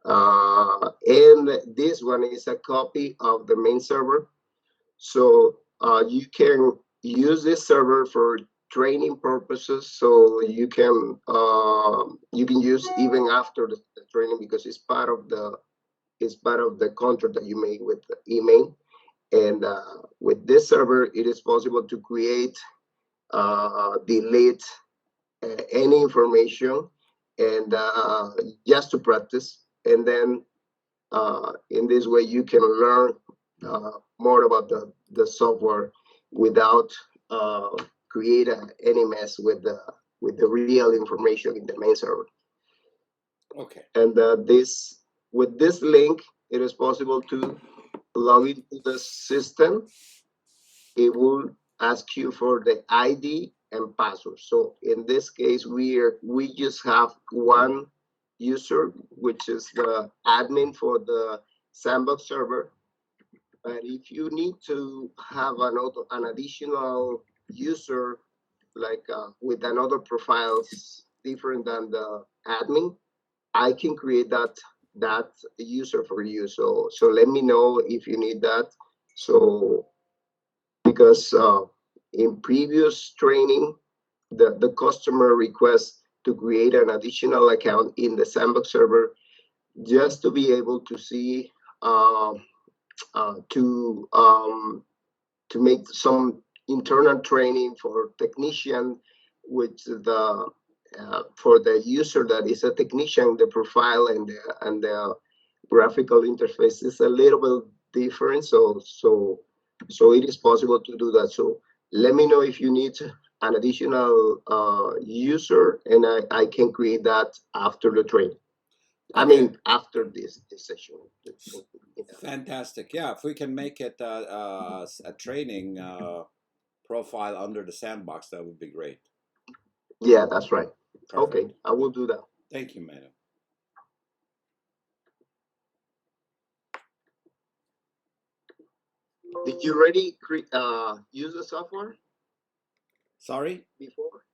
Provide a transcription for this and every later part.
And this one is a copy of the main server. So you can use this server for training purposes. So you can use even after the training, because it's part of the contract that you make with eMaint. And with this server, it is possible to create, delete any information, and just to practice. And then in this way, you can learn more about the software without creating any mess with the real information in the main server. Okay. And with this link, it is possible to log into the system. It will ask you for the ID and password. So in this case, we just have one user, which is the admin for the sandbox server. But if you need to have an additional user, like with another profiles different than the admin, I can create that user for you. So let me know if you need that. So because in previous training, the customer requests to create an additional account in the sandbox server just to be able to see uh, uh, to um, to make some internal training for technician, which for the user that is a technician, the profile and the graphical interface is a little bit different. So it is possible to do that. So let me know if you need an additional user, and I can create that after the training. I mean, after this session. Fantastic. Yeah, if we can make it a training profile under the sandbox, that would be great. Yeah, that's right. Perfect. Okay, I will do that. Thank you, madam. Did you already use the software Sorry? before?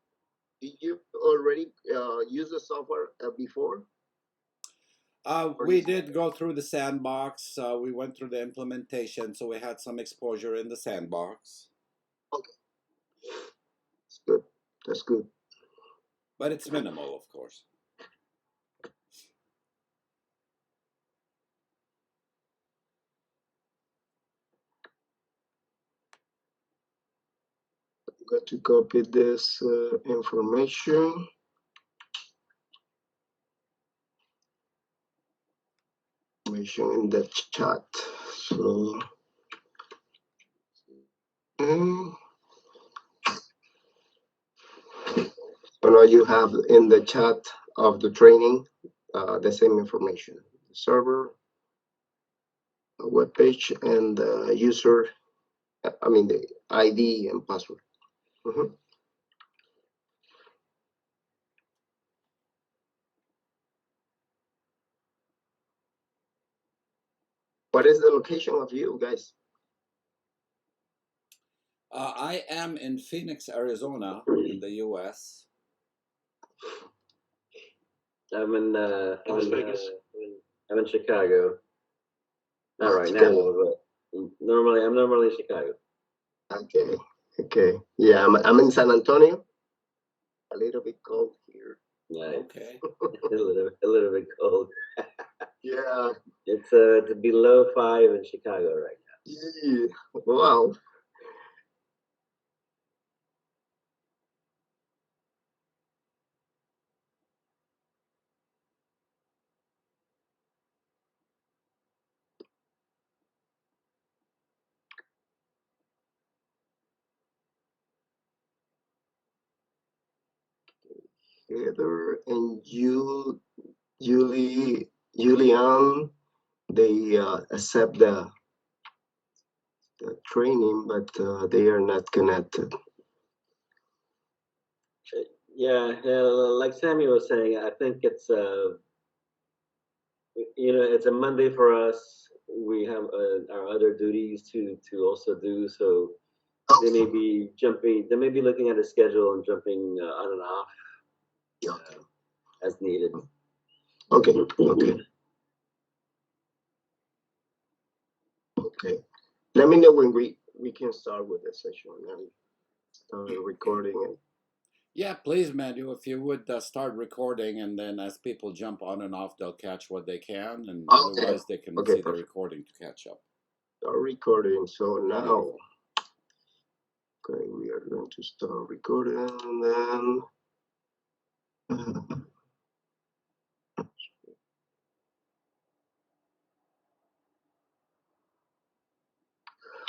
Did you already use the software before? We did go through the sandbox. We went through the implementation, so we had some exposure in the sandbox. Okay, that's good. That's good. But it's minimal, of course. Got to copy this information. Information in the chat. So. So now you have in the chat of the training the same information: the server, a web page, and the user. I mean the ID and password. Mm-hmm. What is the location of you guys? I am in Phoenix, Arizona, in the U.S. I'm in Las Vegas. I'm in Chicago. Not right Chicago. now, but I'm normally in Chicago. Okay. Okay. Yeah, I'm in San Antonio. A little bit cold here. Nice. Okay. a little bit cold. Yeah. It's below 5 in Chicago right now. Yeah. Wow. Heather and Julian, they accept the training, but they are not connected. Yeah, like Sammy was saying, I think it's it's a Monday for us. We have our other duties to also do. So they may be jumping. They may be looking at a schedule and jumping on and off as needed. Okay. Okay. Let me know when we can start with the session and start recording. And Yeah, please, Manu, if you would start recording, and then as people jump on and off, they'll catch what they can, and okay, otherwise they can okay, see the perfect. recording to catch up. Start recording. So now, Beautiful. okay, we are going to start recording, and then.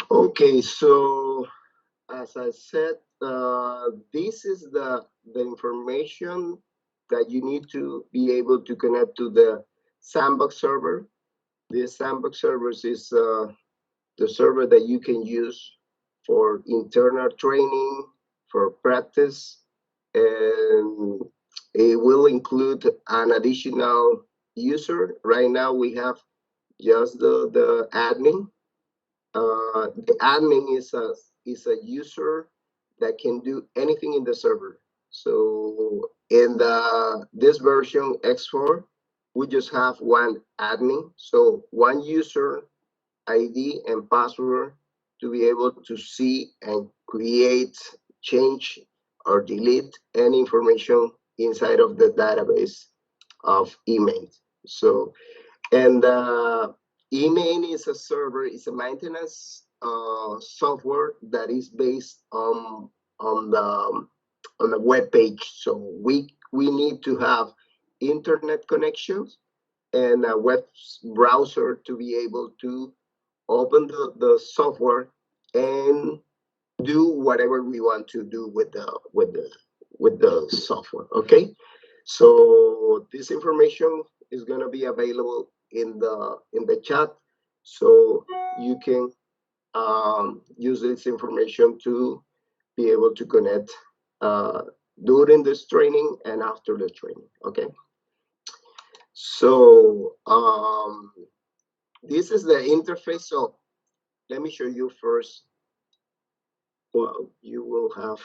Okay, so as I said, this is the information that you need to be able to connect to the sandbox server. This sandbox servers is the server that you can use for internal training, for practice, and it will include an additional user. Right now we have just the admin. The admin is a user that can do anything in the server. So in this version X4, we just have one admin. So one user ID and password to be able to see and create, change, or delete any information inside of the database of eMaint. So, and eMaint is a server, it's a maintenance software that is based on the web page. So we need to have internet connections and a web browser to be able to open the software and do whatever we want to do with the software. Okay, so this information is going to be available in the chat, so you can use this information to be able to connect uh, during this training and after the training. Okay, so this is the interface. So let me show you first what you will have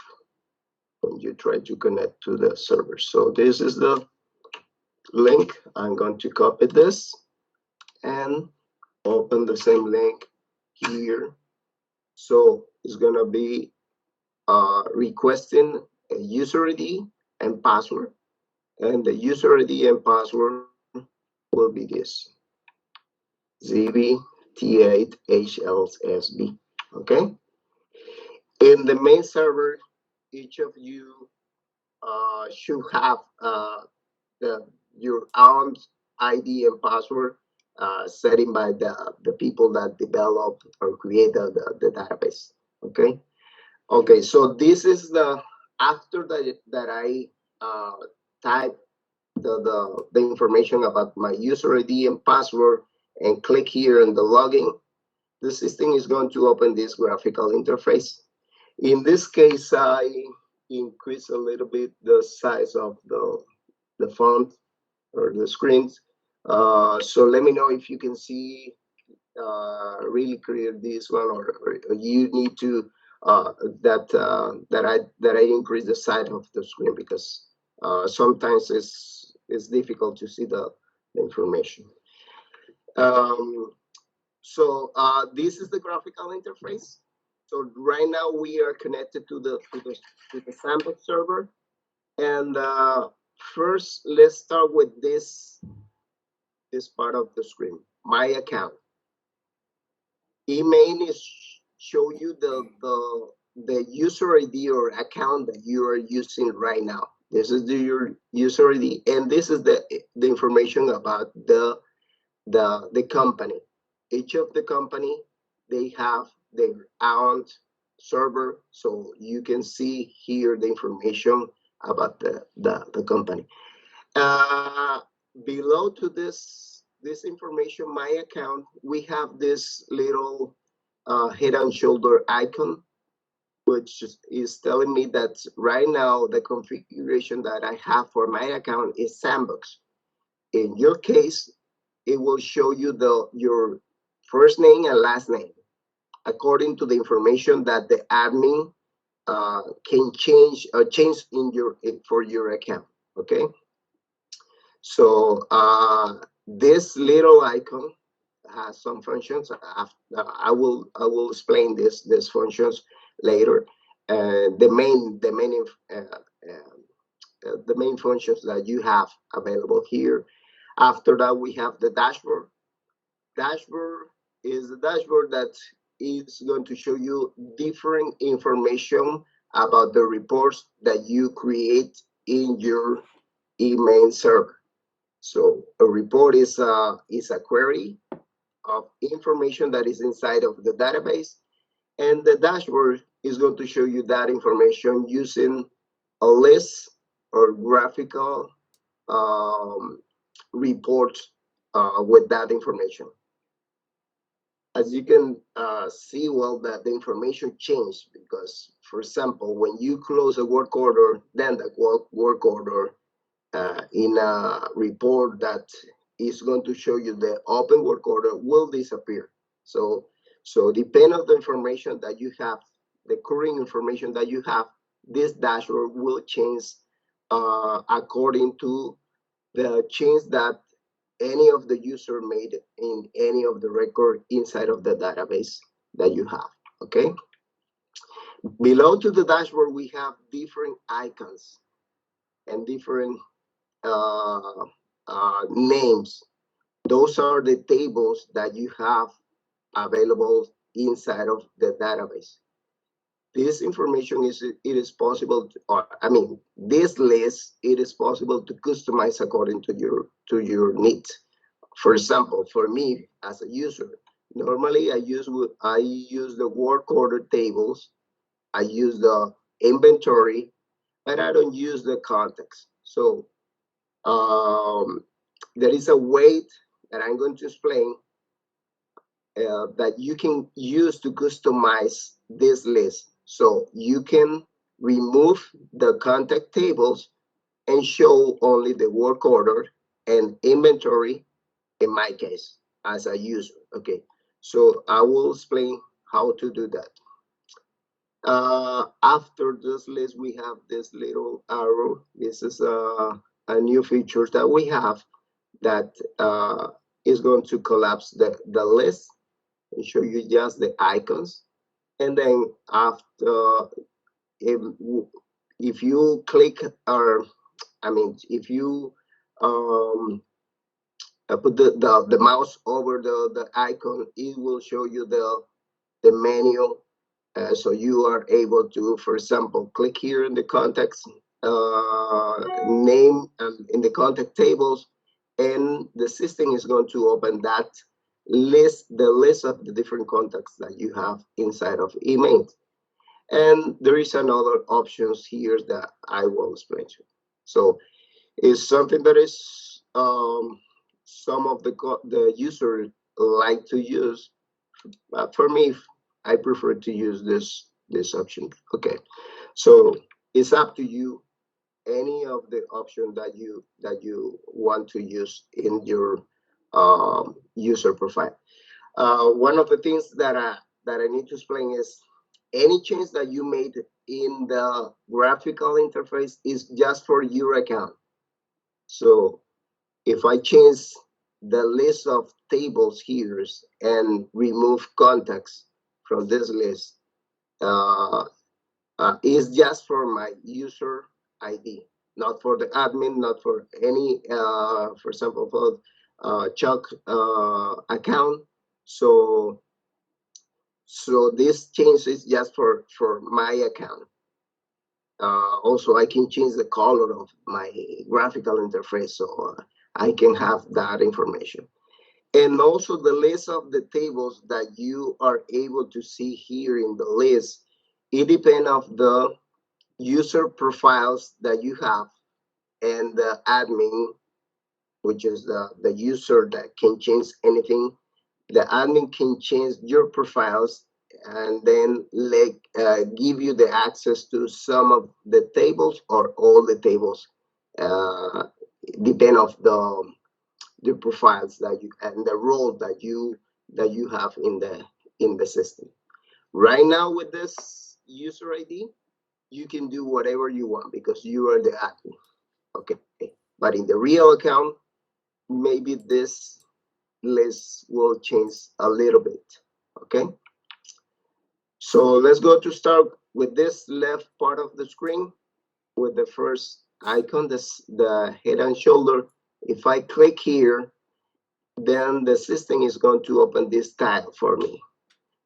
when you try to connect to the server. So this is the link. I'm going to copy this and open the same link here. So it's going to be requesting a user ID and password. And the user ID and password will be this ZBT8HLSB. Okay. In the main server, each of you should have your own ID and password setting by the people that develop or create the database. Okay. Okay. So this is the after that I type the information about my user ID and password and click here in the login. The system is going to open this graphical interface. In this case, I increase a little bit the size of the font or the screens. So let me know if you can see really clear this one, or you need to that I increase the size of the screen because sometimes it's difficult to see the information. So this is the graphical interface. So right now we are connected to the sandbox server, and first let's start with this part of the screen, my account. eMaint is show you the user ID or account that you are using right now. This is your user ID, and this is the information about the company. Each of the company, they have their own server, so you can see here the information about the company. Uh, Below to this information, my account, we have this little head and shoulder icon, which is telling me that right now the configuration that I have for my account is sandbox. In your case, it will show you your first name and last name according to the information that the admin can change for your account. Okay. So this little icon has some functions. I will explain these functions later. The main functions that you have available here. After that, we have the dashboard. Dashboard is the dashboard that is going to show you different information about the reports that you create in your eMaint server. So a report is a query of information that is inside of the database, and the dashboard is going to show you that information using a list or graphical um, report with that information. As you can see, well, that the information changed because, for example, when you close a work order, then the work order in a report that is going to show you the open work order will disappear. So depending on the information that you have, the current information that you have, this dashboard will change according to the change that any of the user made in any of the record inside of the database that you have. Okay. Below to the dashboard, we have different icons and different uh, names. Those are the tables that you have available inside of the database. This information it is possible to, or I mean, this list it is possible to customize according to your needs. For example, for me as a user, normally I use the work order tables, I use the inventory, but I don't use the context. So there is a way that I'm going to explain that you can use to customize this list. So you can remove the contact tables and show only the work order and inventory in my case as a user. Okay, so I will explain how to do that. After this list, we have this little arrow. This is a new feature that we have that is going to collapse the list and show you just the icons. And then after, if, if you click, or I mean, if you put the mouse over the icon, it will show you the menu. So you are able to, for example, click here in the context name and in the contact tables, and the system is going to open that the list of the different contacts that you have inside of eMaint. And there is another options here that I will explain to you. So it's something that is some of the users like to use. But for me, I prefer to use this option. Okay, so it's up to you. Any of the option that you want to use in your user profile. One of the things that I need to explain is any change that you made in the graphical interface is just for your account. So if I change the list of tables here and remove contacts from this list, is just for my user ID, not for the admin, not for any, for example, for Chuck account. So this change is just for my account. Also, I can change the color of my graphical interface, so I can have that information. And also the list of the tables that you are able to see here in the list, it depends of the user profiles that you have and the admin, which is the user that can change anything. The admin can change your profiles and then give you the access to some of the tables or all the tables, depend of the profiles that you and the role that you have in the system. Right now with this user ID, you can do whatever you want because you are the admin. Okay, but in the real account, maybe this list will change a little bit. Okay. So let's go to start with this left part of the screen with the first icon, the head and shoulder. If I click here, then the system is going to open this tile for me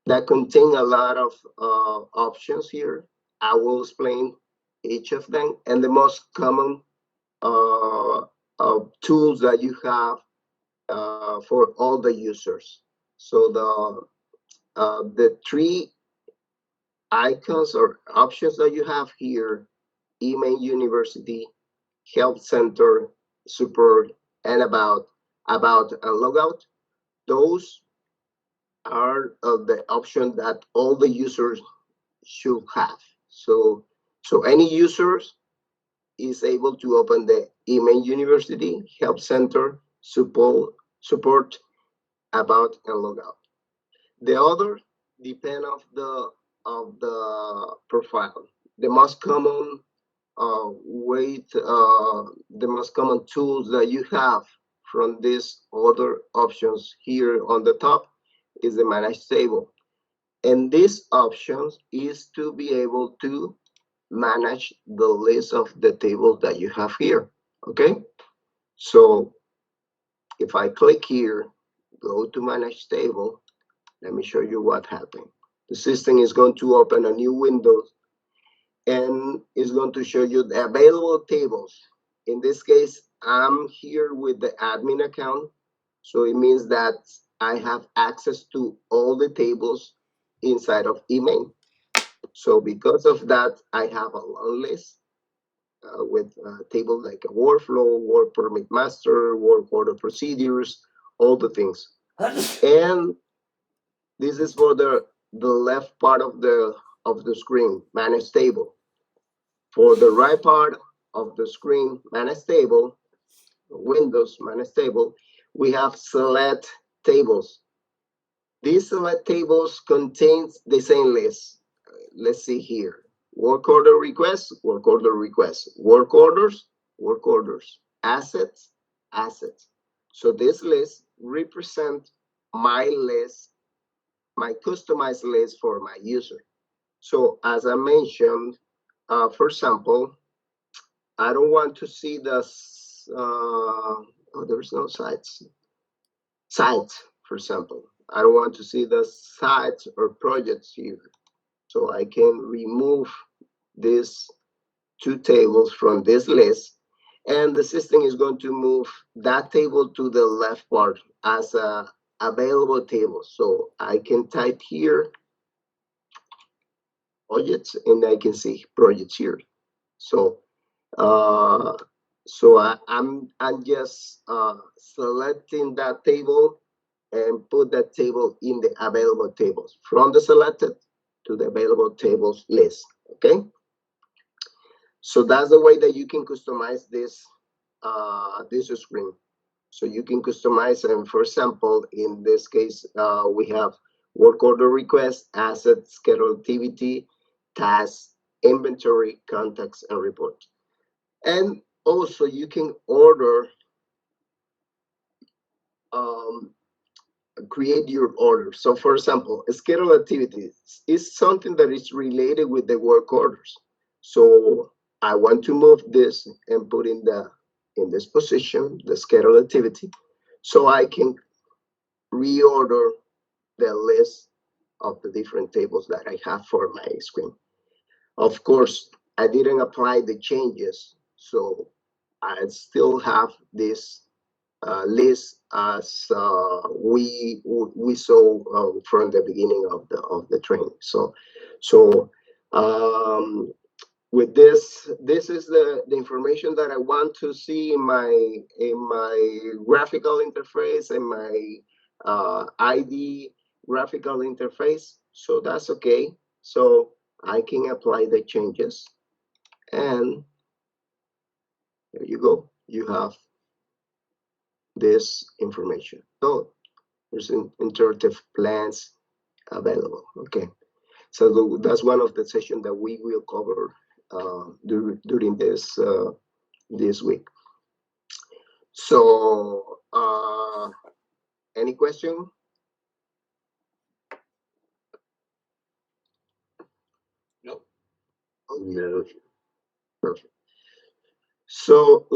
that contain a lot of options here. I will explain each of them and the most common tools that you have for all the users. So the three icons or options that you have here, eMaint University, Help Center, Support, and About and Logout, those are the option that all the users should have. So any users is able to open the eMaint University, Help Center, Support, About, and Logout. The other depend of the profile. The most common the most common tools that you have from these other options here on the top is the manage table. And this option is to be able to manage the list of the tables that you have here. Okay, so if I click here, go to manage table, let me show you what happened. The system is going to open a new window and is going to show you the available tables. In this case, I'm here with the admin account. So it means that I have access to all the tables inside of eMaint. So because of that, I have a long list with tables like a workflow, work permit master, work order procedures, all the things. And this is for the left part of the screen, manage table. For the right part of the screen, manage table, Windows manage table, we have select tables. These select tables contains the same list. Let's see here. Work order requests, work order requests, work orders, assets, assets. So this list represent my list, my customized list for my user. So as I mentioned, for example, I don't want to see the, there's no sites. Sites, for example. I don't want to see the sites or projects here. So I can remove these two tables from this list. And the system is going to move that table to the left part as a available table. So I can type here projects and I can see projects here. So I'm just selecting that table and put that table in the available tables from the selected to the available tables list. Okay. So that's the way that you can customize this screen. So you can customize, and for example, in this case, we have work order request, asset, schedule activity, tasks, inventory, contacts, and report. And also you can order, create your order. So for example, schedule activities is something that is related with the work orders. So I want to move this and put in this position, the schedule activity, so I can reorder the list of the different tables that I have for my screen. Of course, I didn't apply the changes, so I still have this list as we saw from the beginning of the training. So with this is the information that I want to see in my graphical interface and my ID graphical interface. So that's okay. So I can apply the changes, and there you go. You have this information. So there's interactive plans available. Okay. So that's one of the sessions that we will cover during this week. So Any question? No. Okay. No. Perfect. So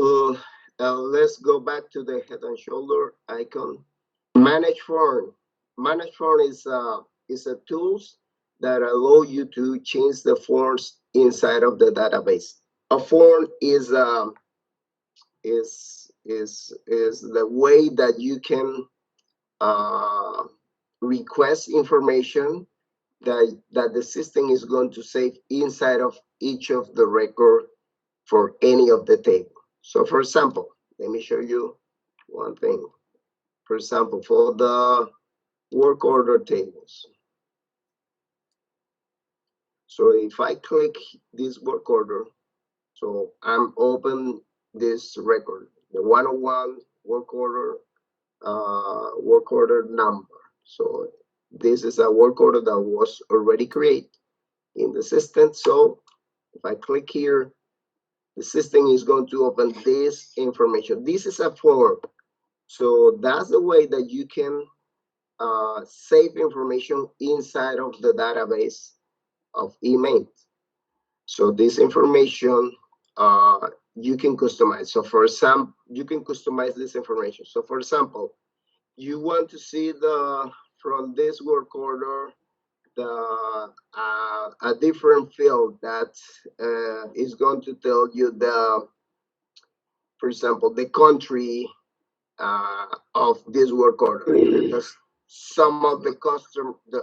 let's go back to the head and shoulder icon. Manage form. Manage form is a tools that allow you to change the forms inside of the database. A form is the way that you can uh, request information that the system is going to save inside of each of the record for any of the table. So for example, let me show you one thing. For example, for the work order tables. So if I click this work order, so I'm open this record, the 101 work order number. So this is a work order that was already created in the system. So if I click here, the system is going to open this information. This is a form. So that's the way that you can save information inside of the database of eMaint. So this information you can customize. So for example, you can customize this information. So for example, you want to see the from this work order the a different field that is going to tell you the, for example, the country of this work order, because some of the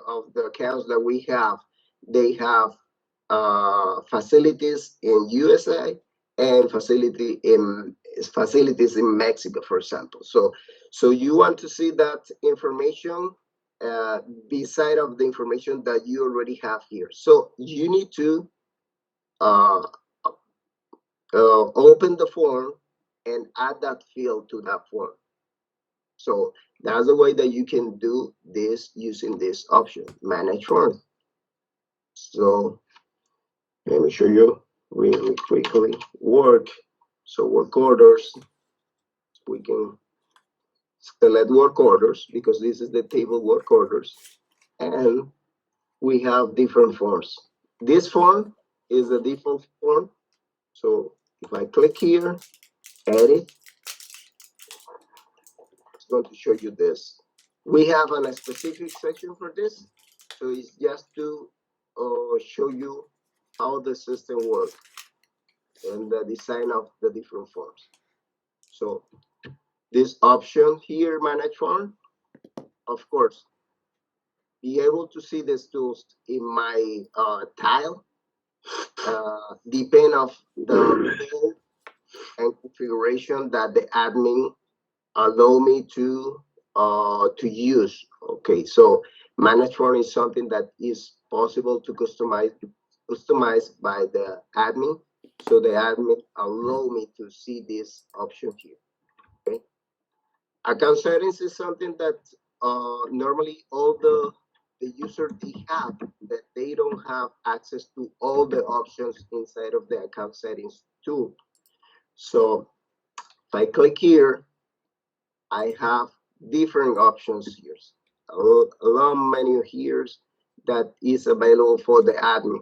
of the accounts that we have, they have facilities in USA and facilities in Mexico, for example. So you want to see that information uh, beside of the information that you already have here. So you need to uh, open the form and add that field to that form. So that's the way that you can do this using this option, manage form. So let me show you really quickly work. So work orders, we can select work orders because this is the table work orders. And we have different forms. This form is the default form. So if I click here, edit, it's going to show you this. We have a specific section for this. So it's just to show you how the system works and the design of the different forms. So this option here, manage form, of course, be able to see these tools in my tile, depend of the role and configuration that the admin allow me to use. Okay, so manage form is something that is possible to customize by the admin. So the admin allow me to see this option here. Okay, account settings is something that normally all the user they have, that they don't have access to all the options inside of the account settings tool. So if I click here, I have different options here. A long menu here that is available for the admin.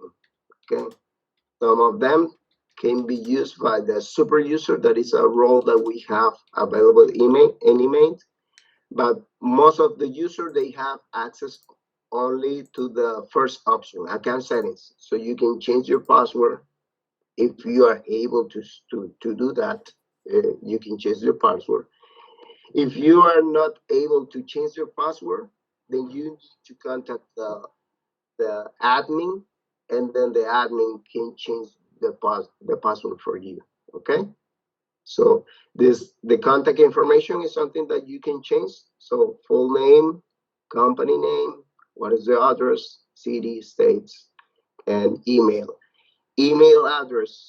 Okay, some of them can be used by the super user. That is a role that we have available in eMaint. But most of the user they have access only to the first option, account settings. So you can change your password if you are able to do that. You can change your password. If you are not able to change your password, then you need to contact the admin, and then the admin can change the password for you. Okay. So the contact information is something that you can change. So full name, company name, what is the address, city, states, and email. Email address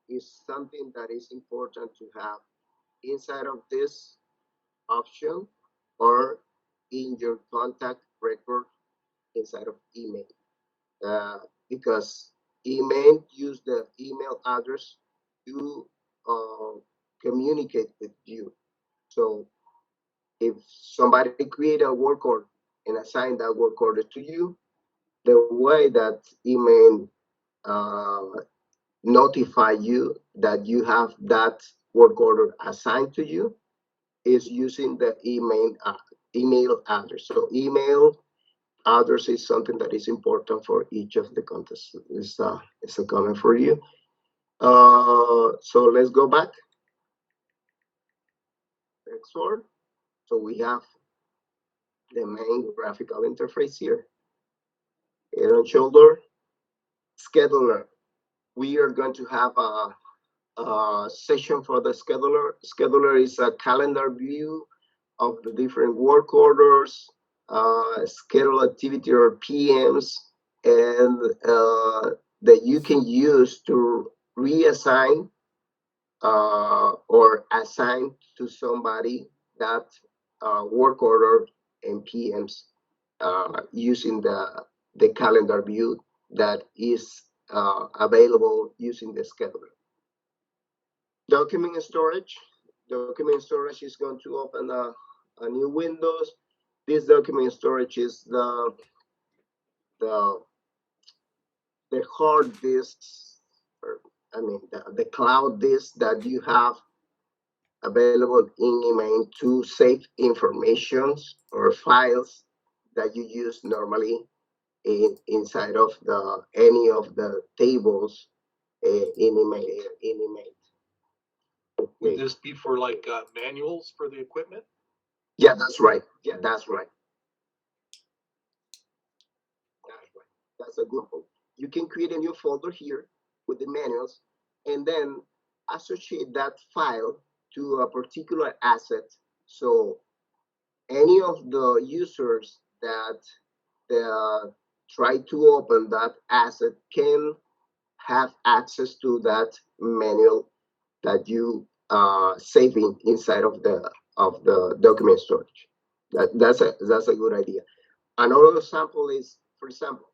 is something that is important to have inside of this option or in your contact record inside of email. Because email use the email address to uh, communicate with you. So if somebody create a work order and assign that work order to you, the way that eMaint notify you that you have that work order assigned to you is using the email address. So email address is something that is important for each of the contests. It's a comment for you. So let's go back. Next one. So we have the main graphical interface here. Head and shoulder scheduler. We are going to have a session for the scheduler. Scheduler is a calendar view of the different work orders, schedule activity or PMs, and that you can use to reassign or assign to somebody that work order and PMs using the calendar view that is available using the scheduler. Document storage. Document storage is going to open a new Windows. This document storage is the the hard disk, or I mean the cloud disk that you have available in eMaint to save informations or files that you use normally inside of the any of the tables in eMaint. Would this be for like manuals for the equipment? Yeah, that's right. Yeah, that's right. That's right. That's a good one. You can create a new folder here with the manuals and then associate that file to a particular asset. So any of the users that try to open that asset can have access to that manual that you saving inside of the document storage. That's a good idea. Another example is, for example,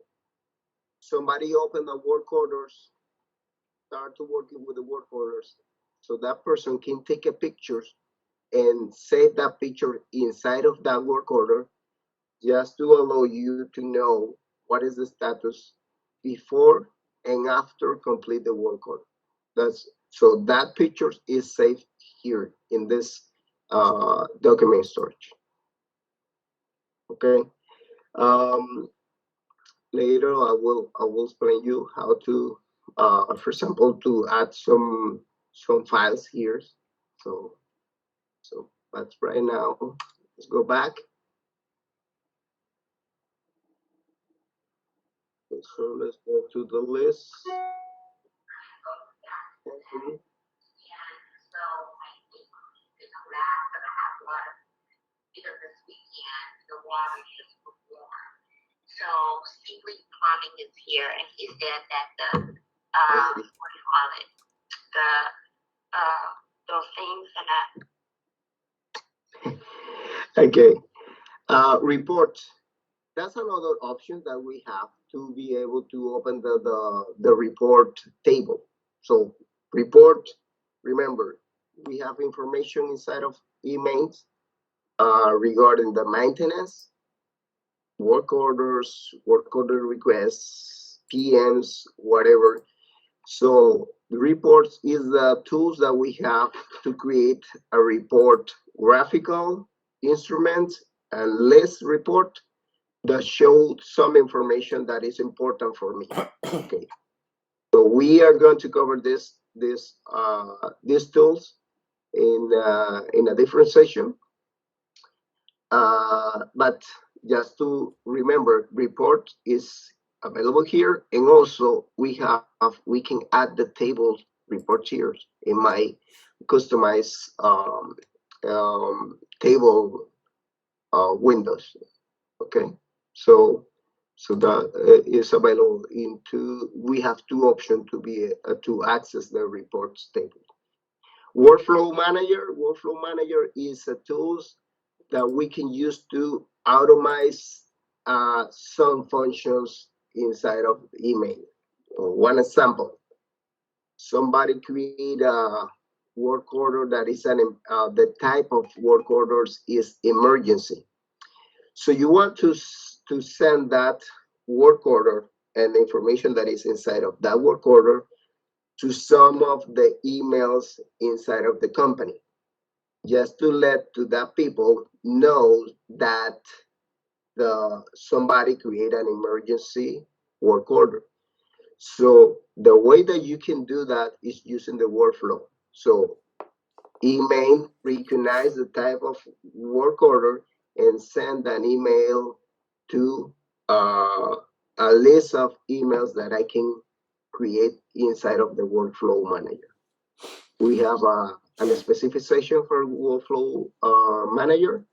somebody opened the work orders, start to working with the work orders, so that person can take a picture and save that picture inside of that work order, just to allow you to know what is the status before and after complete the work order. That's so that picture is saved here in this document storage. Okay. Um, Later I will explain you how to, for example, to add some files here. So but right now, let's go back. So let's go to the list. Okay. So Steve Plumbing is here, and he said that what do you call it? Those things and Okay. Report. That's another option that we have to be able to open the report table. So report, remember, we have information inside of eMaint regarding the maintenance, work orders, work order requests, PMs, whatever. So the reports is the tools that we have to create a report graphical instrument and list report that show some information that is important for me. Okay. So we are going to cover these tools in a different session. But just to remember, report is available here, and also we can add the table report here in my customized table windows. Okay, so that is available we have two options to be to access the reports table. Workflow manager is a tools that we can use to automate some functions inside of eMaint. One example, somebody create work order that is the type of work orders is emergency. So you want to send that work order and the information that is inside of that work order to some of the emails inside of the company, just to let to that people know that somebody create an emergency work order. So the way that you can do that is using the workflow. So eMaint recognize the type of work order and send an email to a list of emails that I can create inside of the workflow manager. We have a specific section for workflow manager.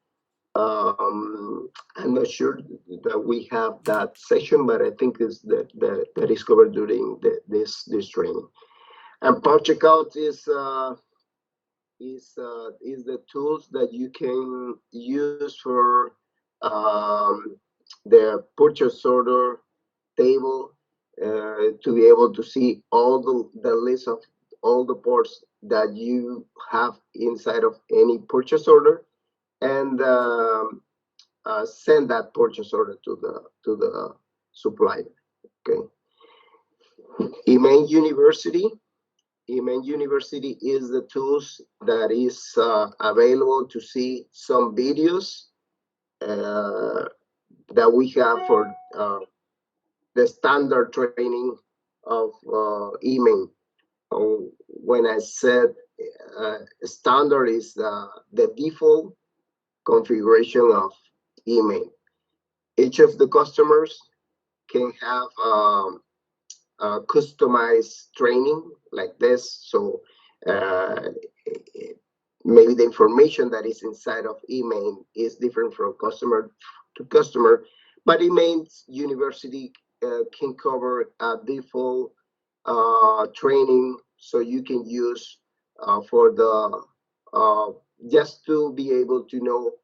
I'm not sure that we have that section, but I think is that is covered during this training. And pulse checkout is the tools that you can use for the purchase order table to be able to see all the list of all the ports that you have inside of any purchase order, and send that purchase order to the supplier. Okay. eMaint University. eMaint University is the tools that is available to see some videos that we have for the standard training of eMaint. When I said standard is the default configuration of eMaint. Each of the customers can have customized training like this. So maybe the information that is inside of eMaint is different from customer to customer, but eMaint University can cover a default training, so you can use for the just to be able to know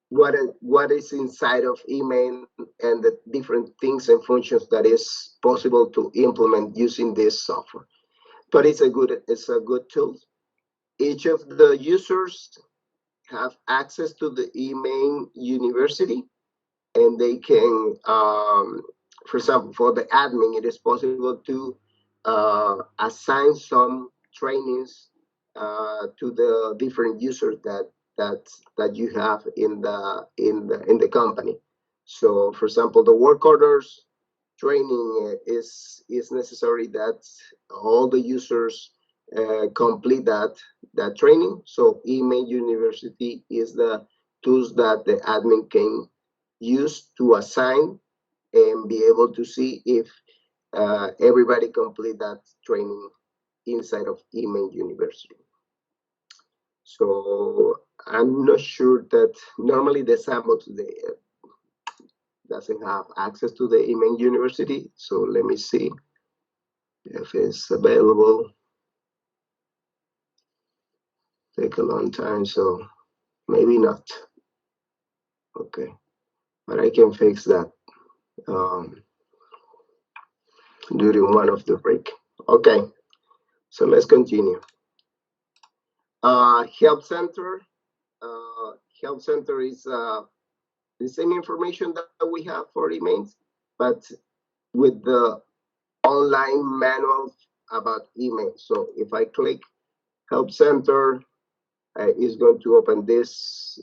what is inside of eMaint and the different things and functions that is possible to implement using this software. But it's a good tool. Each of the users have access to the eMaint University, and they can, for example, for the admin, it is possible to assign some trainings to the different users that you have in the company. So, for example, the work orders training is necessary that all the users complete that training. So, eMaint University is the tools that the admin can use to assign and be able to see if everybody complete that training inside of eMaint University. So I'm not sure that normally the sample today doesn't have access to the eMaint University. So let me see if it's available. Take a long time, so maybe not. Okay, but I can fix that during one of the break. Okay, so let's continue. Help Center. Help Center is the same information that we have for eMaint, but with the online manual about eMaint. So if I click Help Center, it's going to open this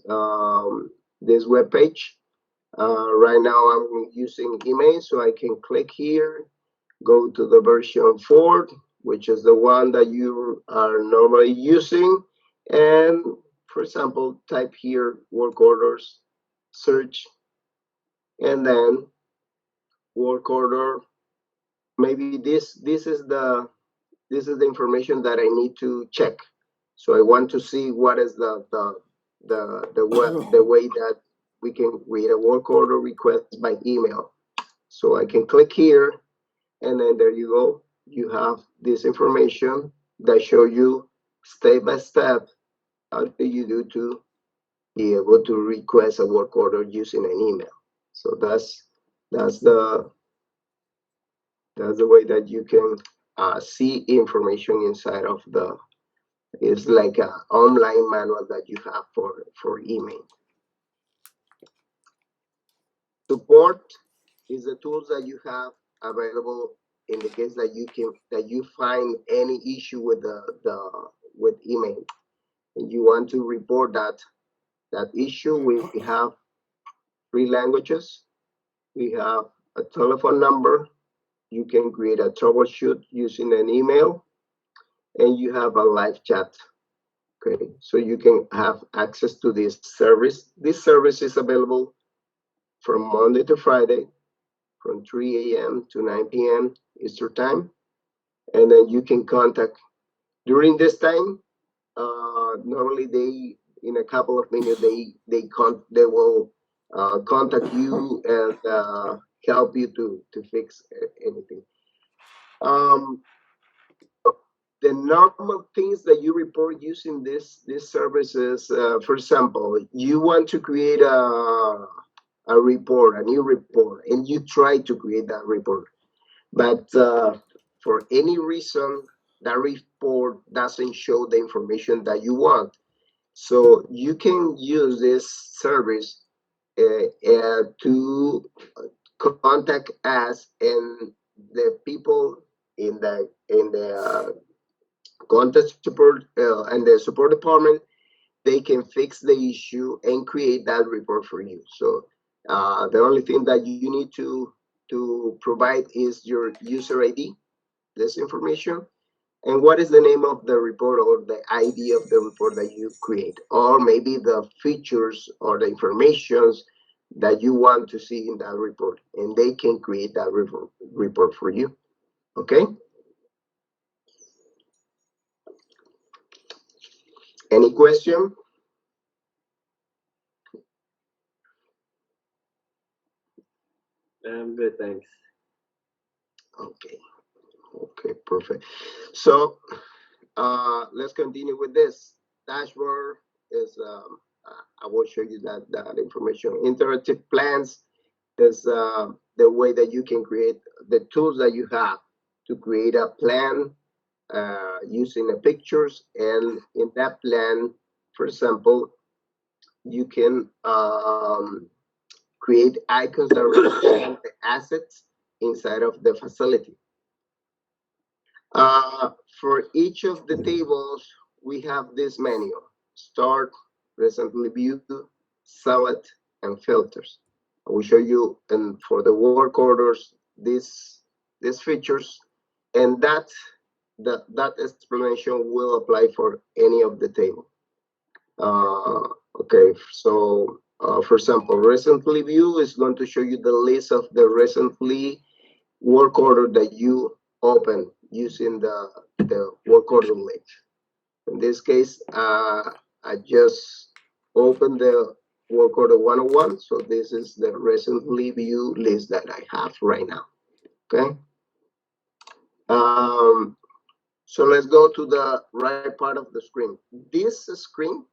this web page. Right now I'm using eMaint, so I can click here, go to the version 4, which is the one that you are normally using, and for example, type here work orders, search, and then work order. Maybe this is the information that I need to check. So I want to see what is the way that we can create a work order request by email. So I can click here, and then there you go. You have this information that show you step by step how do you do to be able to request a work order using an email. So that's the way that you can see information inside of the. It's like an online manual that you have for eMaint. Support is the tools that you have available in the case that you find any issue with with eMaint and you want to report that issue. We have 3 languages. We have a telephone number. You can create a troubleshoot using an email, and you have a live chat. Okay, so you can have access to this service. This service is available from Monday to Friday, from 3 a.m. to 9 p.m. Eastern time, and then you can contact during this time. Normally, they in a couple of minutes they will contact you and help you to fix anything. The normal things that you report using this services, for example, you want to create a report, a new report, and you try to create that report, but for any reason that report doesn't show the information that you want. So you can use this service to contact us, and the people in the contact support and the support department, they can fix the issue and create that report for you. So the only thing that you need to provide is your user ID, this information, and what is the name of the report or the ID of the report that you create, or maybe the features or the informations that you want to see in that report, and they can create that report for you. Okay? Any question? I'm good, thanks. Okay. Okay, perfect. So let's continue with this. Dashboard is, I will show you that information. Interactive plans is the way that you can create the tools that you have to create a plan using the pictures. And in that plan, for example, you can create icons that represent the assets inside of the facility. For each of the tables, we have this menu: start, recently viewed, select, and filters. I will show you, and for the work orders, these features, and that explanation will apply for any of the table. Okay, so for example, recently view is going to show you the list of the recently work order that you open using the work order link. In this case, I just opened the work order 101. So this is the recently view list that I have right now. Okay. So let's go to the right part of the screen. This screen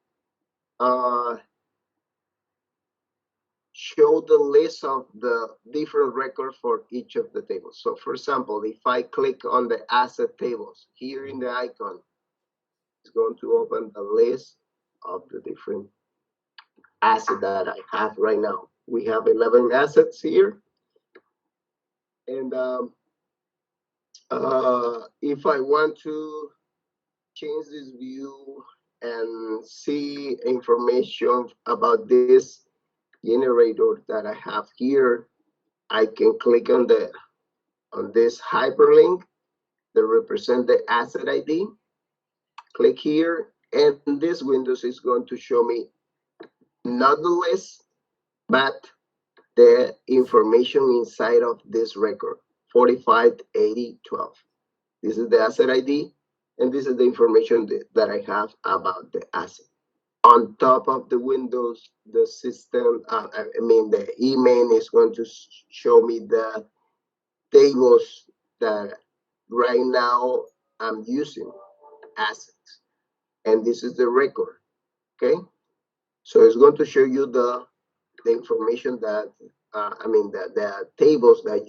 show the list of the different records for each of the tables. So for example, if I click on the asset tables here in the icon, it's going to open the list of the different assets that I have right now. We have 11 assets here. And if I want to change this view and see information about this generator that I have here, I can click on this hyperlink that represent the asset ID. Click here, and this Windows is going to show me not the list, but the information inside of this record, 458012. This is the asset ID, and this is the information that I have about the asset. On top of the Windows, the system, the eMaint is going to show me the tables that right now I'm using assets, and this is the record. Okay, so it's going to show you the information that the tables that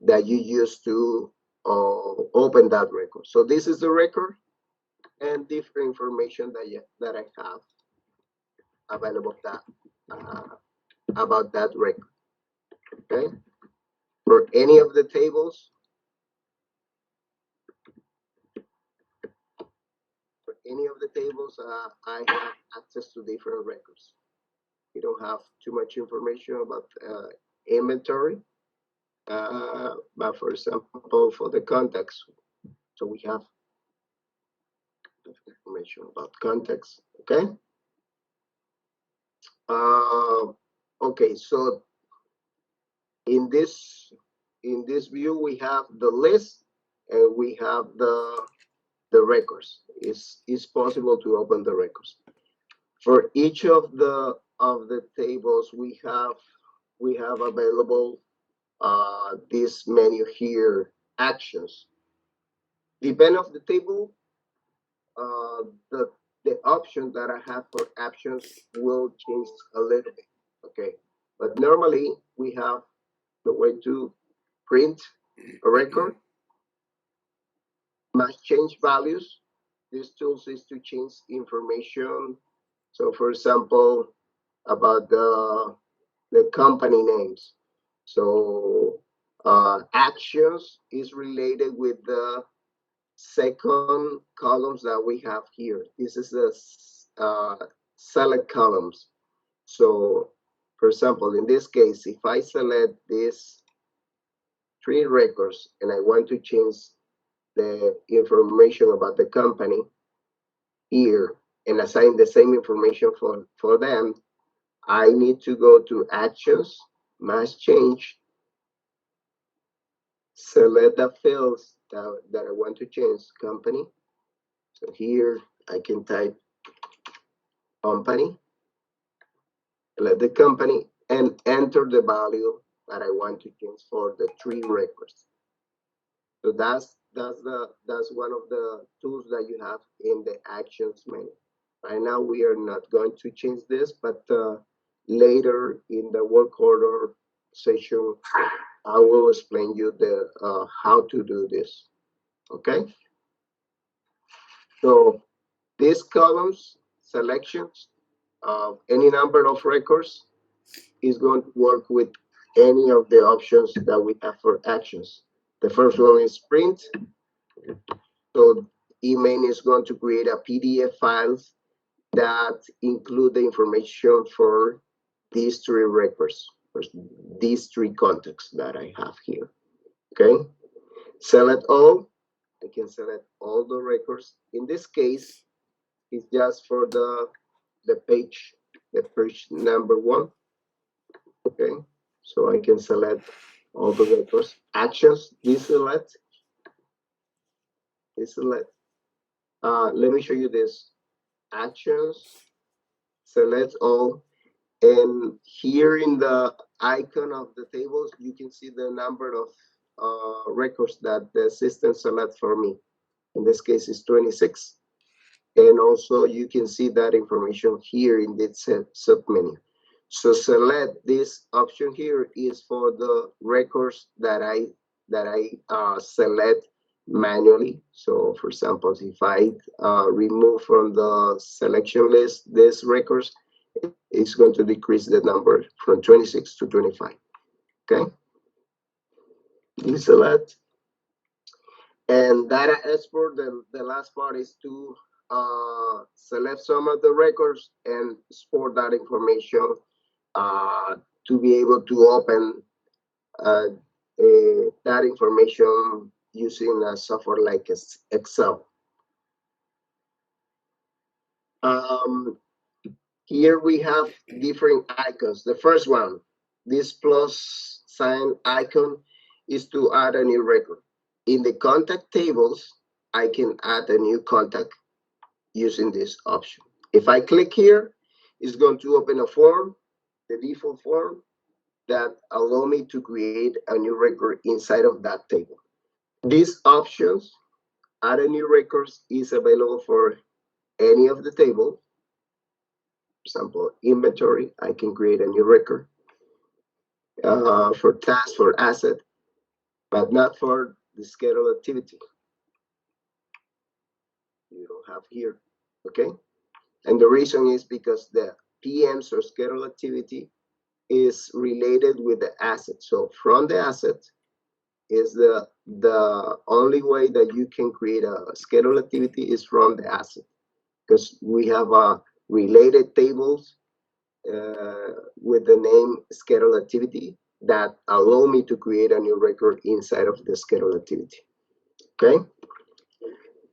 that you use to open that record. So this is the record and different information that I have available about that record. Okay. For any of the tables, I have access to different records. We don't have too much information about inventory, but for example, for the contacts, so we have information about contacts. Okay. Okay. So in this view, we have the list and we have the records. It's possible to open the records. For each of the tables, we have available this menu here, actions. Depending of the table, the option that I have for actions will change a little bit. Okay, but normally we have the way to print a record, must change values. This tool is to change information. So, for example, about the company names. So, actions is related with the second columns that we have here. This is the select columns. So, for example, in this case, if I select these 3 records and I want to change the information about the company here and assign the same information for them, I need to go to actions, must change, select the fields that I want to change, company. So here I can type company, select the company, and enter the value that I want to change for the 3 records. So that's one of the tools that you have in the actions menu. Right now we are not going to change this, but later in the work order session, I will explain you the how to do this. Okay. So these columns, selections of any number of records, is going to work with any of the options that we have for actions. The first one is print. So eMaint is going to create a PDF files that include the information for these 3 records, for these 3 contacts that I have here. Okay. Select all. I can select all the records. In this case, it's just for the page number 1. Okay. So I can select all the records. Actions, deselect. Let me show you this. Actions, select all. And here in the icon of the tables, you can see the number of records that the system select for me. In this case, it's 26. And also you can see that information here in this submenu. So select this option here is for the records that I select manually. So for example, if I remove from the selection list these records, it's going to decrease the number from 26 to 25. Okay. Deselect. And data export, the last part is to select some of the records and export that information to be able to open that information using a software like Excel. Here we have different icons. The first one, this plus sign icon, is to add a new record. In the contact tables, I can add a new contact using this option. If I click here, it's going to open a form, the default form, that allow me to create a new record inside of that table. These options, add a new records, is available for any of the tables. For example, inventory, I can create a new record. For task, for asset, but not for the scheduled activity. You don't have here, okay? And the reason is because the PMs or scheduled activity is related with the asset. So from the asset is the only way that you can create a scheduled activity is from the asset, because we have related tables with the name scheduled activity that allow me to create a new record inside of the scheduled activity. Okay,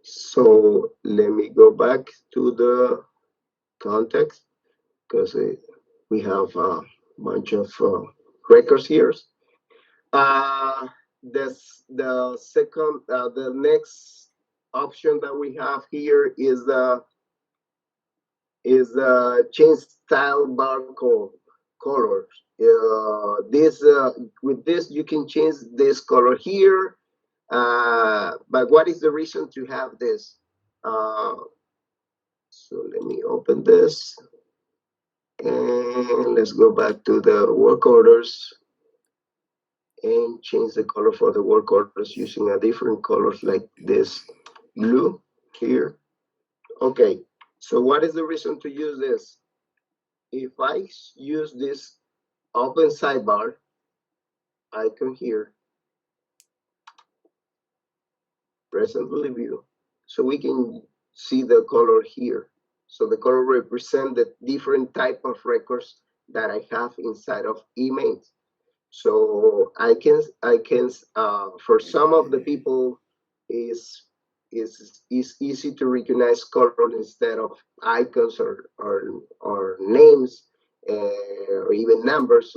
so let me go back to the context, because we have a bunch of records here. The next option that we have here is change style barcode colors. This with this you can change this color here. But what is the reason to have this? So let me open this, and let's go back to the work orders and change the color for the work orders using a different colors like this blue here. Okay, so what is the reason to use this? If I use this open sidebar icon here, presently view, so we can see the color here. So the color represents the different type of records that I have inside of eMaint. So I can for some of the people is easy to recognize color instead of icons or names or even numbers.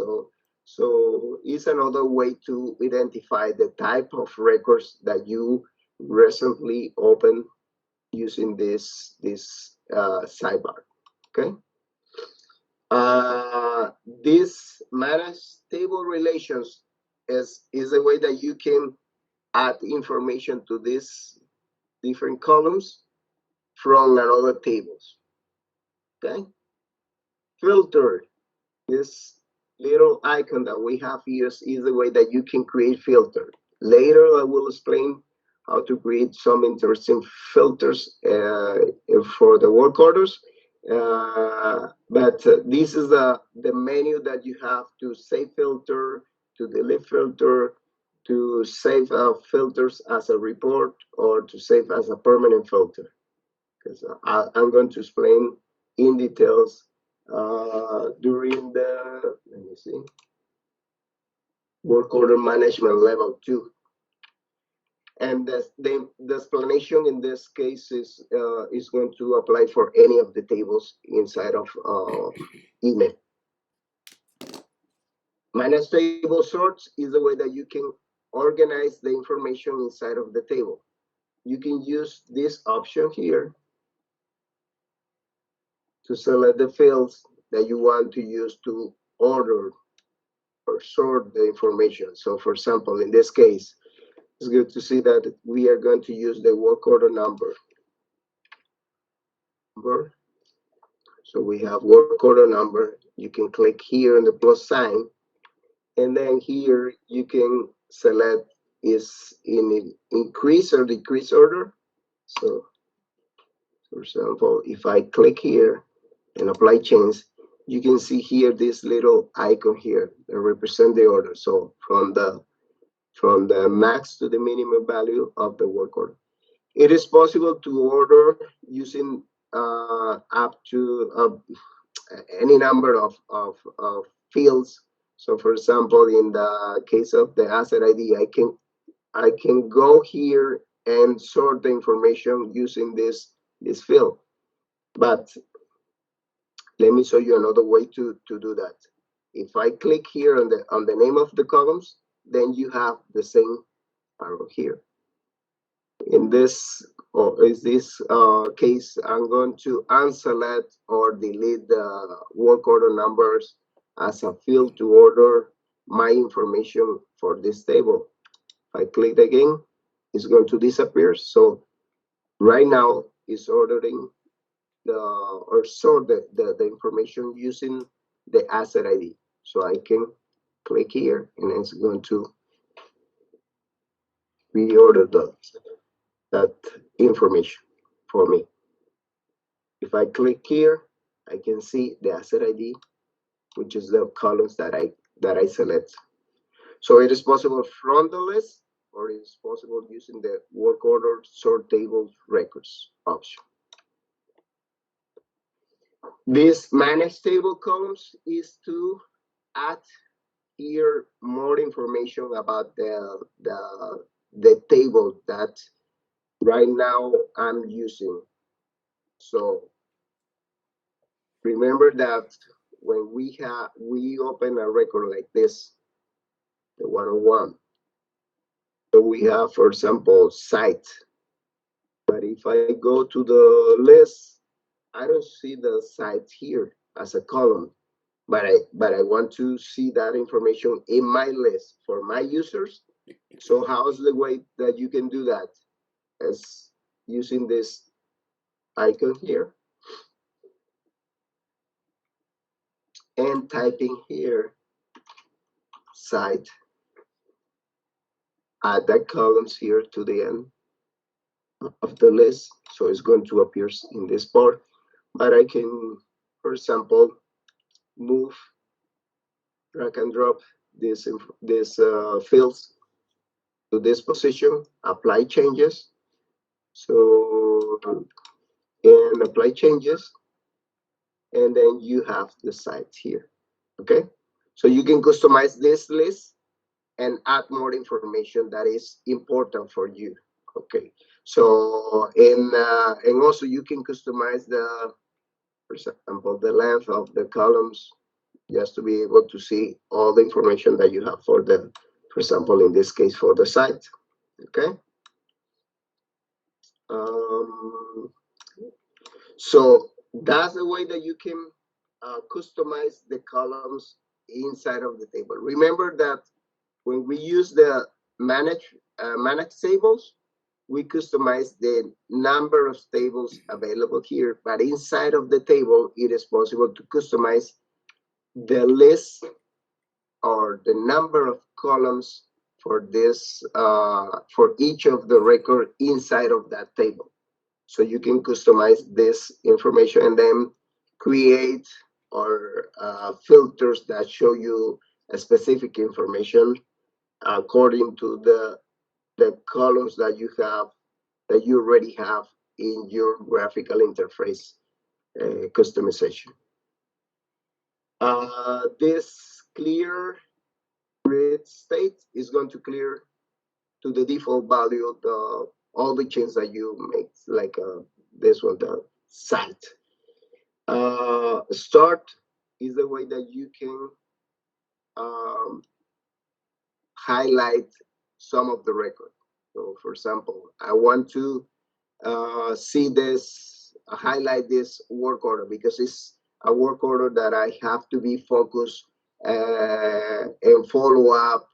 So it's another way to identify the type of records that you recently opened using this sidebar. Okay. This manage table relations is a way that you can add information to these different columns from another tables. Okay. Filter, this little icon that we have here is the way that you can create filter. Later I will explain how to create some interesting filters for the work orders. But this is the menu that you have to save filter, to delete filter, to save filters as a report, or to save as a permanent filter. Because I'm going to explain in details during the, let me see, work order management level 2. And the explanation in this case is going to apply for any of the tables inside of eMaint. Manage table sorts is the way that you can organize the information inside of the table. You can use this option here to select the fields that you want to use to order or sort the information. So for example, in this case, it's good to see that we are going to use the work order number. So we have work order number. You can click here on the plus sign, and then here you can select is in increase or decrease order. So for example, if I click here and apply change, you can see here this little icon here that represent the order. So from the max to the minimum value of the work order. It is possible to order using up to any number of fields. So for example, in the case of the asset ID, I can go here and sort the information using this field. But let me show you another way to do that. If I click here on the name of the columns, then you have the same arrow here. In this case, I'm going to unselect or delete the work order numbers as a field to order my information for this table. If I click again, it's going to disappear. So right now it's ordering or sort the information using the asset ID. So I can click here and it's going to reorder that information for me. If I click here, I can see the asset ID, which is the columns that I select. So it is possible from the list, or it is possible using the work order sort tables records option. This manage table columns is to add here more information about the table that right now I'm using. So remember that when we open a record like this, the 101, so we have, for example, site. But if I go to the list, I don't see the site here as a column. But I want to see that information in my list for my users. So how's the way that you can do that? As using this icon here and typing here site, add that columns here to the end of the list. So it's going to appear in this part. But I can, for example, move, drag and drop this fields to this position, apply changes. So, and apply changes, and then you have the site here, okay? So you can customize this list and add more information that is important for you, okay? So, and also you can customize for example, the length of the columns, just to be able to see all the information that you have for example, in this case, for the site, okay? So that's the way that you can customize the columns inside of the table. Remember that when we use the manage tables, we customize the number of tables available here, but inside of the table, it is possible to customize the list or the number of columns for this for each of the record inside of that table. So you can customize this information and then create or filters that show you a specific information according to the columns that you already have in your graphical interface customization. This clear grid state is going to clear to the default value of all the changes that you make, like this one, the site. Start is the way that you can highlight some of the record. So, for example, I want to see this, highlight this work order because it's a work order that I have to be focused and follow up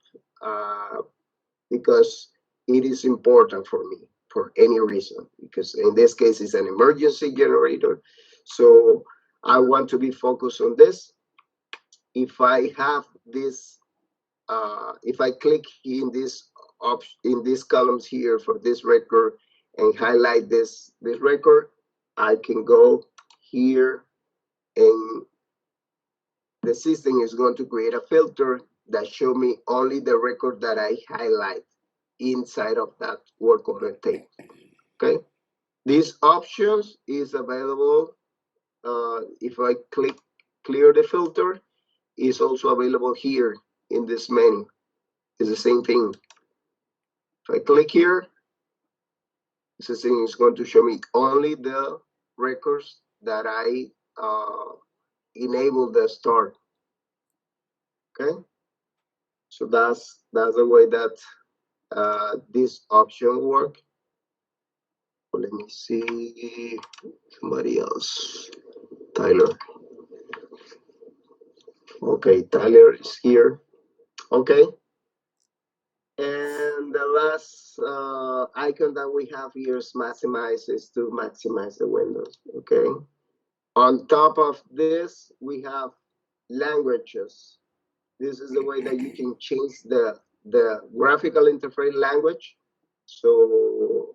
because it is important for me for any reason. Because in this case, it's an emergency generator. So I want to be focused on this. If I have this, if I click in these columns here for this record and highlight this record, I can go here and the system is going to create a filter that show me only the record that I highlight inside of that work order table. Okay, these options is available. If I click clear the filter, is also available here in this menu. It's the same thing. If I click here, this thing is going to show me only the records that I enable the start. Okay, so that's the way that this option work. Let me see somebody else. Tyler. Okay, Tyler is here. Okay. And the last icon that we have here is maximize, is to maximize the windows. Okay. On top of this, we have languages. This is the way that you can change the graphical interface language. So,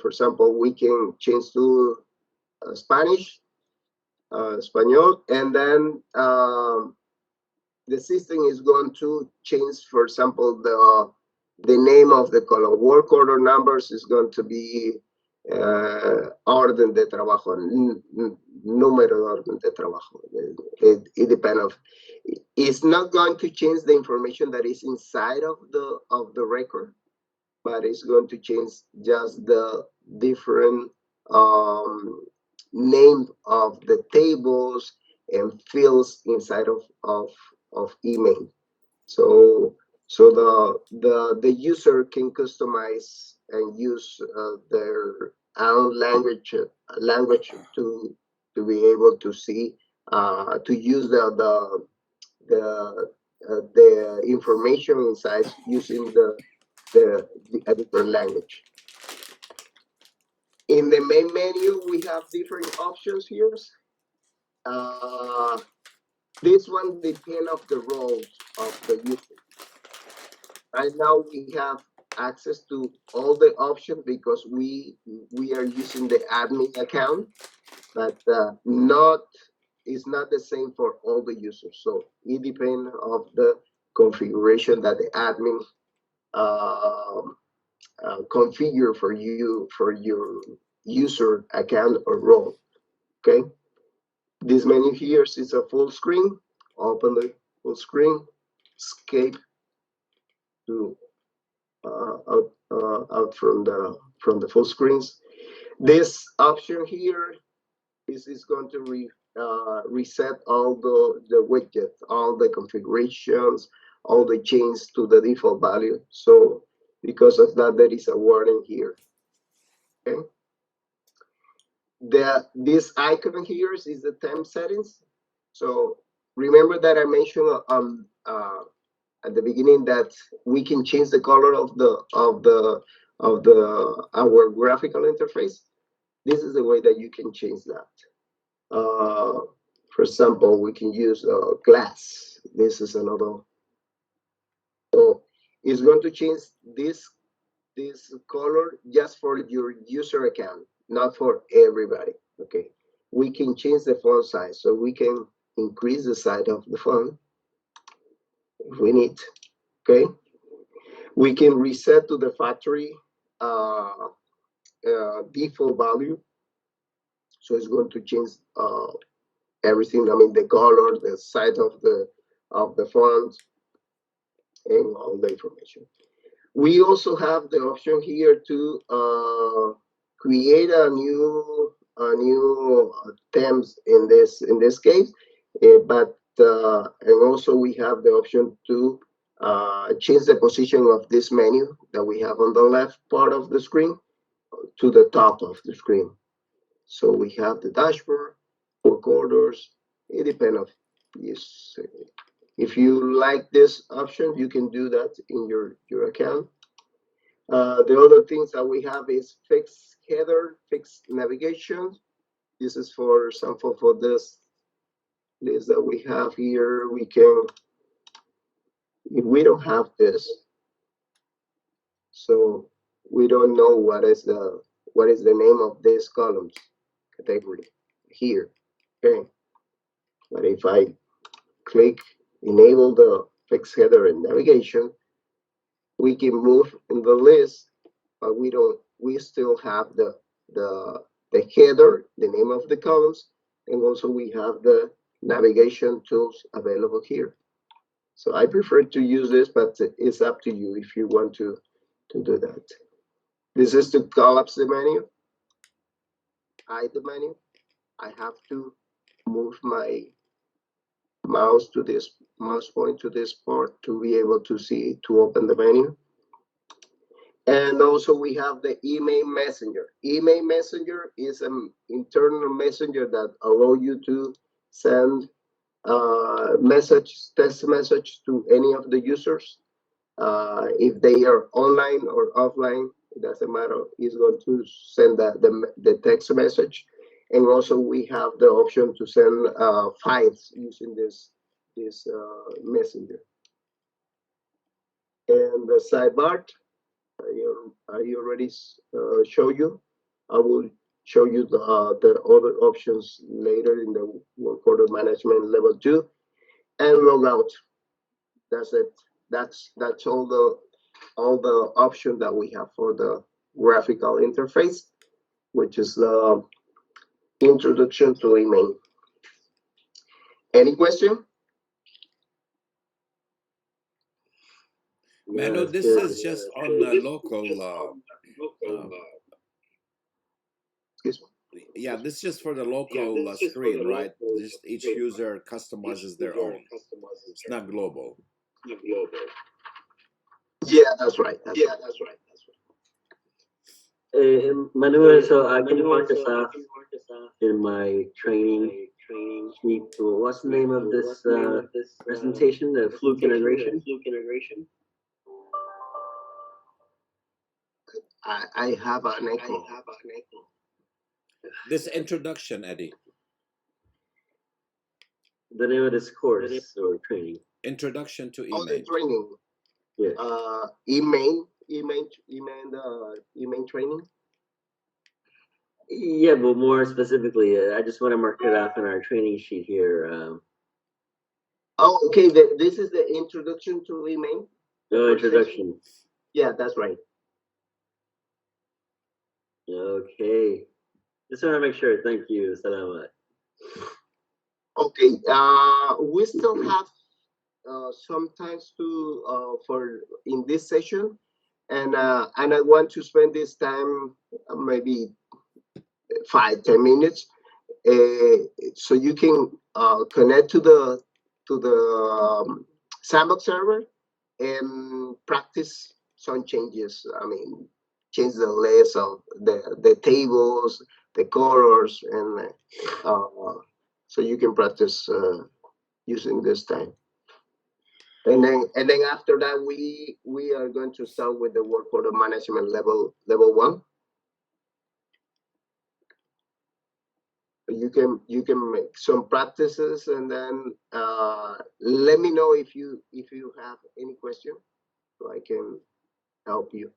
for example, we can change to Spanish, Español, and then the system is going to change, for example, the name of the column. Work order numbers is going to be orden de trabajo, número de orden de trabajo. It depends of. It's not going to change the information that is inside of the record, but it's going to change just the different name of the tables and fields inside of eMaint. So the user can customize and use their own language to be able to see to use the information inside using a different language. In the main menu, we have different options here. This one depends on the roles of the user. Right now, we have access to all the options because we are using the admin account, but it's not the same for all the users. So it depends on the configuration that the admin configure for you for your user account or role. Okay, this menu here is a full screen. Open the full screen, escape to out from the full screens. This option here is going to reset all the widgets, all the configurations, all the changes to the default value. So because of that, there is a warning here. Okay. This icon here is the temp settings. So remember that I mentioned at the beginning that we can change the color of our graphical interface. This is the way that you can change that. For example, we can use glass. This is another. So it's going to change this color just for your user account, not for everybody. Okay, we can change the font size, so we can increase the size of the font if we need. Okay, we can reset to the factory default value, so it's going to change everything. I mean, the color, the size of the font, and all the information. We also have the option here to create a new themes in this case, but and also we have the option to change the position of this menu that we have on the left part of the screen to the top of the screen. So we have the dashboard, work orders. It depends on yes. If you like this option, you can do that in your account. The other things that we have is fixed header, fixed navigation. This is for example for this that we have here. We can, if we don't have this, so we don't know what is the name of this columns category here. Okay, but if I click enable the fixed header and navigation, we can move in the list, but we still have the header, the name of the columns, and also we have the navigation tools available here. So I prefer to use this, but it's up to you if you want to do that. This is to collapse the menu, hide the menu. I have to move my mouse point to this part to be able to see, to open the menu. And also we have the eMaint Messenger. eMaint Messenger is an internal messenger that allow you to send text message to any of the users. If they are online or offline, it doesn't matter. It's going to send the text message. And also we have the option to send files using this messenger. And the sidebar, I already show you. I will show you the other options later in the work order management level 2 and log out. That's it. That's all the options that we have for the graphical interface, which is the introduction to eMaint. Any question? Manu, this is just on the local. Excuse me. Yeah, this is just for the local screen, right? Just each user customizes their own. It's not global. Yeah, that's right. Manuel, so I can mark this off in my training sheet. What's the name of this presentation? The fluke integration. I have an echo. This introduction, Eddie. The name of this course or training. Introduction to Oh, the eMaint. training. Yeah. eMaint training. Yeah, but more specifically, I just want to mark it off in our training sheet here. Oh, okay. This is the introduction to eMaint. No introduction. Yeah, that's right. Okay. Just want to make sure. Thank you. Salamat. Okay. We still have sometimes to for in this session, and I want to spend this time maybe 5-10 minutes, so you can connect to the sandbox server and practice some changes. I mean, change the layers of the tables, the colors, and so you can practice using this time. And then after that, we are going to start with the work order management level 1. You can make some practices, and then let me know if you have any question, so I can help you.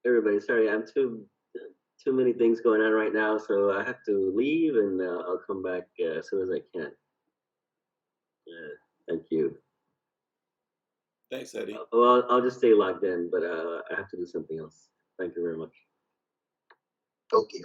Everybody, sorry, I'm too many things going on right now, so I have to leave, and I'll come back as soon as I can. Thank you. Thanks, Eddie. Well, I'll just stay logged in, but I have to do something else. Thank you very much. Okay.